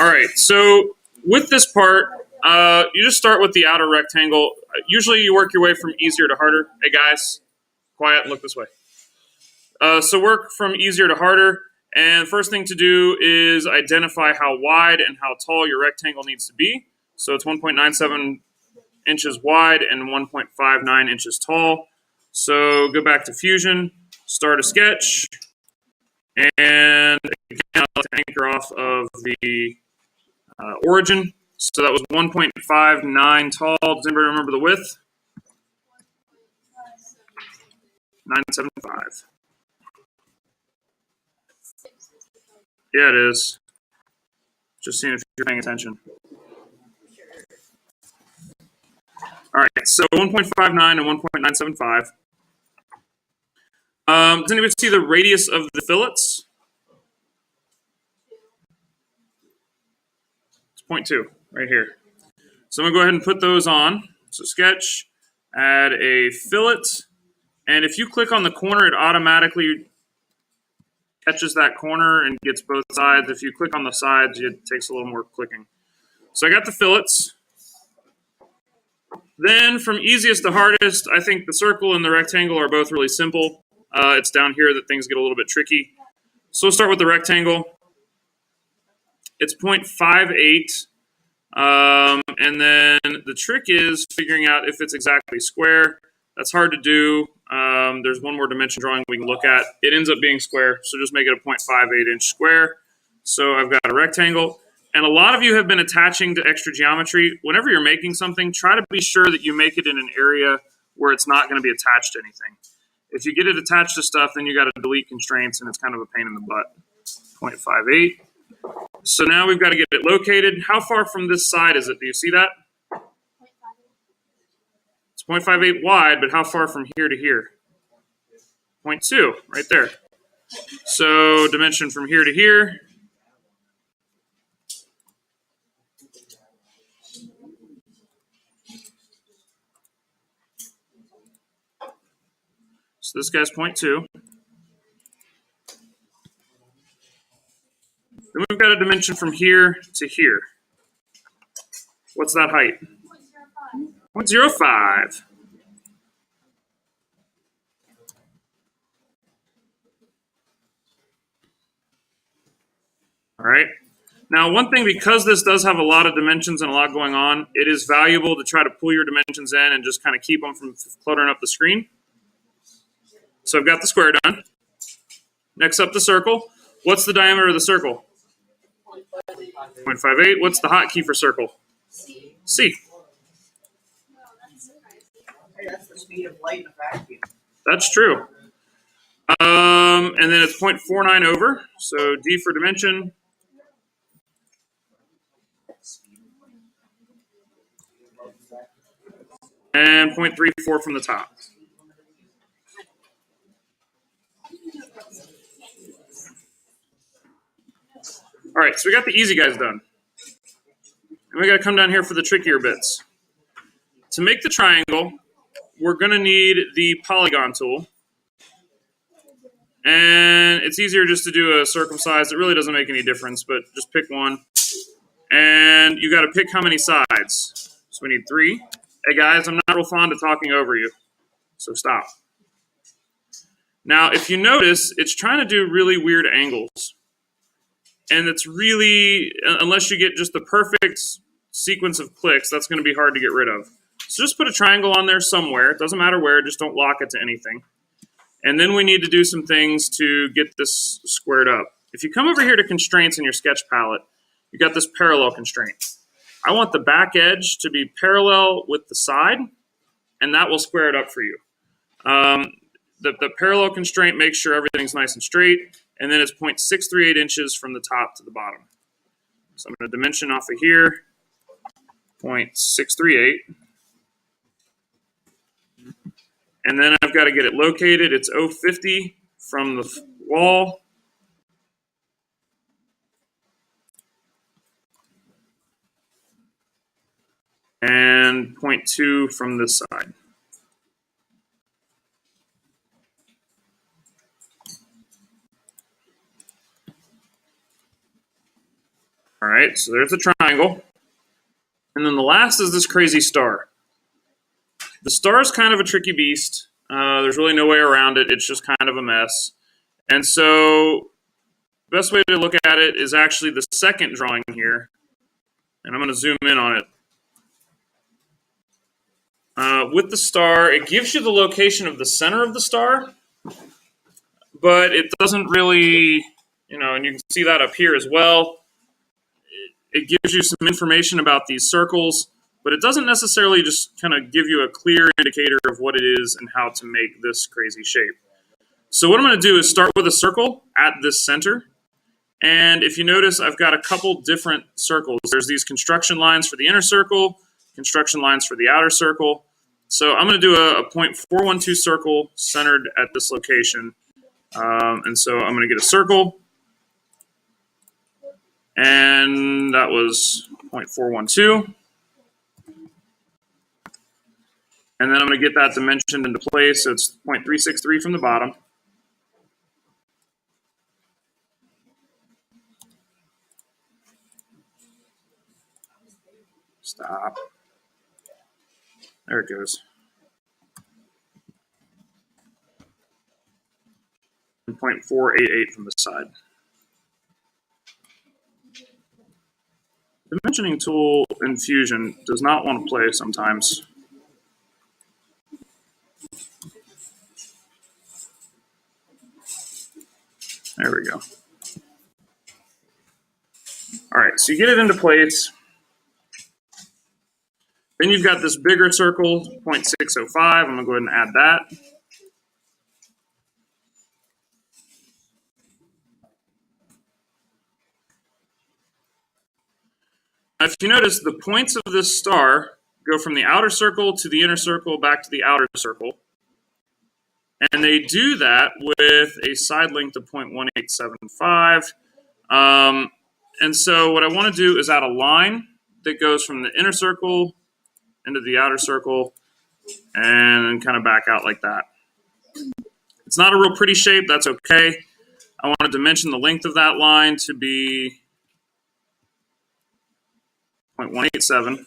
All right, so with this part, you just start with the outer rectangle. Usually you work your way from easier to harder. Hey guys, quiet, look this way. So work from easier to harder, and the first thing to do is identify how wide and how tall your rectangle needs to be. So it's 1.97 inches wide and 1.59 inches tall. So go back to Fusion, start a sketch, and again, I'll let anchor off of the origin. So that was 1.59 tall. Does anybody remember the width? 975. Yeah, it is. Just seeing if you're paying attention. All right, so 1.59 and 1.975. Does anybody see the radius of the fillets? It's 0.2 right here. So I'm going to go ahead and put those on. So sketch, add a fillet, and if you click on the corner, it automatically catches that corner and gets both sides. If you click on the sides, it takes a little more clicking. So I got the fillets. Then from easiest to hardest, I think the circle and the rectangle are both really simple. It's down here that things get a little bit tricky. So we'll start with the rectangle. It's 0.58. And then the trick is figuring out if it's exactly square. That's hard to do. There's one more dimension drawing we can look at. It ends up being square, so just make it a 0.58 inch square. So I've got a rectangle. And a lot of you have been attaching to extra geometry. Whenever you're making something, try to be sure that you make it in an area where it's not going to be attached to anything. If you get it attached to stuff, then you got to delete constraints, and it's kind of a pain in the butt. 0.58. So now we've got to get it located. How far from this side is it? Do you see that? It's 0.58 wide, but how far from here to here? 0.2, right there. So dimension from here to here. So this guy's 0.2. Then we've got a dimension from here to here. What's that height? 0.05. All right. Now, one thing, because this does have a lot of dimensions and a lot going on, it is valuable to try to pull your dimensions in and just kind of keep them from cluttering up the screen. So I've got the square done. Next up, the circle. What's the diameter of the circle? 0.58. What's the hotkey for circle? C. Hey, that's the speed of light in a vacuum. That's true. And then it's 0.49 over. So D for dimension. And 0.34 from the top. All right, so we got the easy guys done. And we got to come down here for the trickier bits. To make the triangle, we're going to need the polygon tool. And it's easier just to do a circumcised. It really doesn't make any difference, but just pick one. And you got to pick how many sides. So we need 3. Hey guys, I'm not real fond of talking over you, so stop. Now, if you notice, it's trying to do really weird angles. And it's really, unless you get just the perfect sequence of clicks, that's going to be hard to get rid of. So just put a triangle on there somewhere. It doesn't matter where, just don't lock it to anything. And then we need to do some things to get this squared up. If you come over here to constraints in your sketch palette, you got this parallel constraint. I want the back edge to be parallel with the side, and that will square it up for you. The parallel constraint makes sure everything's nice and straight, and then it's 0.638 inches from the top to the bottom. So I'm going to dimension off of here, 0.638. And then I've got to get it located. It's 0.50 from the wall. And 0.2 from this side. All right, so there's the triangle. And then the last is this crazy star. The star is kind of a tricky beast. There's really no way around it. It's just kind of a mess. And so the best way to look at it is actually the second drawing here. And I'm going to zoom in on it. With the star, it gives you the location of the center of the star, but it doesn't really, and you can see that up here as well. It gives you some information about these circles, but it doesn't necessarily just kind of give you a clear indicator of what it is and how to make this crazy shape. So what I'm going to do is start with a circle at this center. And if you notice, I've got a couple different circles. There's these construction lines for the inner circle, construction lines for the outer circle. So I'm going to do a 0.412 circle centered at this location. And so I'm going to get a circle. And that was 0.412. And then I'm going to get that dimensioned into place. So it's 0.363 from the bottom. Stop. There it goes. And 0.488 from the side. The dimensioning tool in Fusion does not want to play sometimes. There we go. All right, so you get it into place. Then you've got this bigger circle, 0.605. I'm going to go ahead and add that. If you notice, the points of this star go from the outer circle to the inner circle back to the outer circle. And they do that with a side length of 0.1875. And so what I want to do is add a line that goes from the inner circle into the outer circle and kind of back out like that. It's not a real pretty shape. That's okay. I want to dimension the length of that line to be 0.187.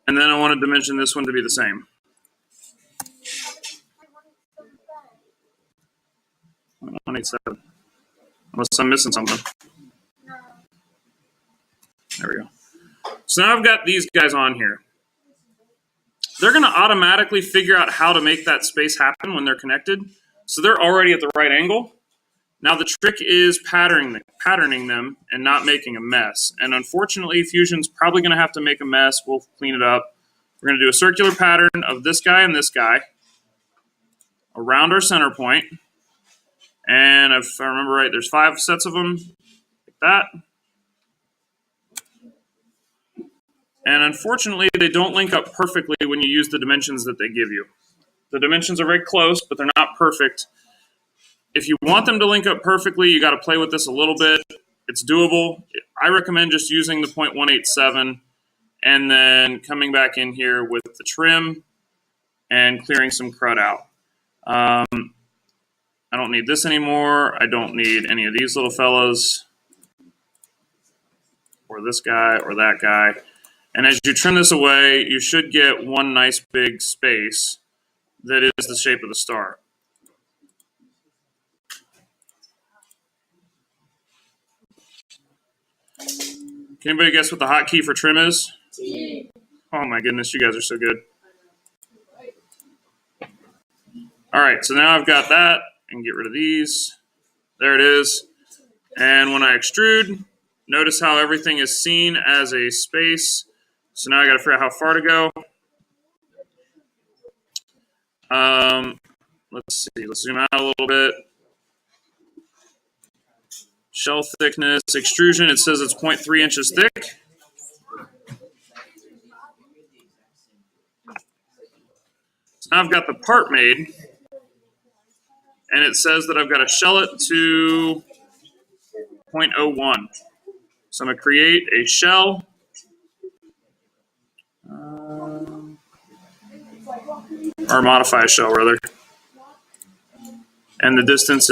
And then I want to dimension this one to be the same. 0.187. Unless I'm missing something. There we go. So now I've got these guys on here. They're going to automatically figure out how to make that space happen when they're connected. So they're already at the right angle. Now the trick is patterning them and not making a mess. And unfortunately, Fusion's probably going to have to make a mess. We'll clean it up. We're going to do a circular pattern of this guy and this guy around our center point. And if I remember right, there's 5 sets of them like that. And unfortunately, they don't link up perfectly when you use the dimensions that they give you. The dimensions are very close, but they're not perfect. If you want them to link up perfectly, you got to play with this a little bit. It's doable. I recommend just using the 0.187 and then coming back in here with the trim and clearing some crud out. I don't need this anymore. I don't need any of these little fellas or this guy or that guy. And as you trim this away, you should get one nice big space that is the shape of the star. Can anybody guess what the hotkey for trim is? T. Oh my goodness, you guys are so good. All right, so now I've got that. And get rid of these. There it is. And when I extrude, notice how everything is seen as a space. So now I got to figure out how far to go. Let's see. Let's zoom out a little bit. Shell thickness, extrusion, it says it's 0.3 inches thick. So now I've got the part made. And it says that I've got to shell it to 0.01. So I'm going to create a shell. Or modify a shell, rather. And the distance